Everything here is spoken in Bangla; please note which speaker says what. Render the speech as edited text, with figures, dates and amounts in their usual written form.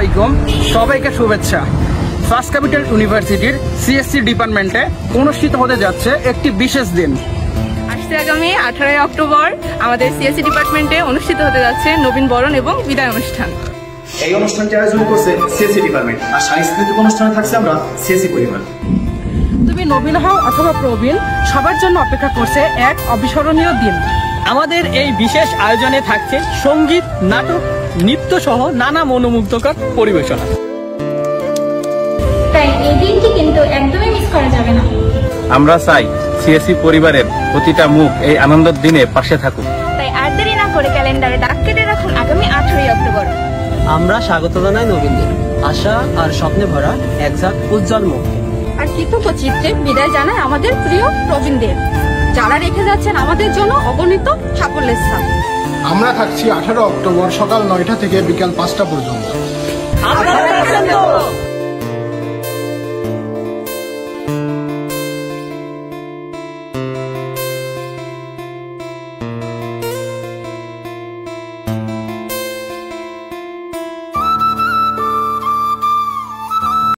Speaker 1: আলাইকুম, সবাইকে শুভেচ্ছা। ফার্স্ট ক্যাপিটাল ইউনিভার্সিটির সিএসসি ডিপার্টমেন্টে অনুষ্ঠিত হতে যাচ্ছে একটি বিশেষ দিন।
Speaker 2: আসছে আগামী 18 অক্টোবর আমাদের সিএসসি ডিপার্টমেন্টে অনুষ্ঠিত হতে যাচ্ছে নবীন বরণ এবং বিদায় অনুষ্ঠান।
Speaker 3: এই অনুষ্ঠানটি আয়োজন করছে সিএসসি ডিপার্টমেন্ট, আর সাংস্কৃতিক অনুষ্ঠানে থাকছে আমরা সিএসসি পরিবার।
Speaker 1: তুমি নবীন হও অথবা প্রবীণ, সবার জন্য অপেক্ষা করছে এক অবিস্মরণীয় দিন।
Speaker 4: আমাদের এই বিশেষ আয়োজনে থাকছে সঙ্গীত, নাটক, নৃত্য সহ নানা মনোমুগ্ধকর পরিবেশনা।
Speaker 5: তাই এই দিনটি কিন্তু একদমই মিস করা যাবে না।
Speaker 6: আমরা চাই সিএসসি পরিবারের প্রতিটা মুখ এই আনন্দের দিনে পাশে থাকুক।
Speaker 2: তাই আর দেরি না করে ক্যালেন্ডারে দাগ কেটে রাখুন আগামী 18 অক্টোবর।
Speaker 4: আমরা স্বাগত জানাই নবীনদের, আশা আর স্বপ্নে ভরা একজাক উজ্জ্বল মুখ।
Speaker 2: আর কৃতজ্ঞ চিত্তে বিদায় জানায় আমাদের প্রিয় প্রবীণদের, যারা রেখে যাচ্ছেন আমাদের জন্য অগণিত সাফল্যের স্থান।
Speaker 7: আমরা থাকছি 18 অক্টোবর সকাল 9টা থেকে বিকাল 5টা পর্যন্ত।
Speaker 4: আপনারা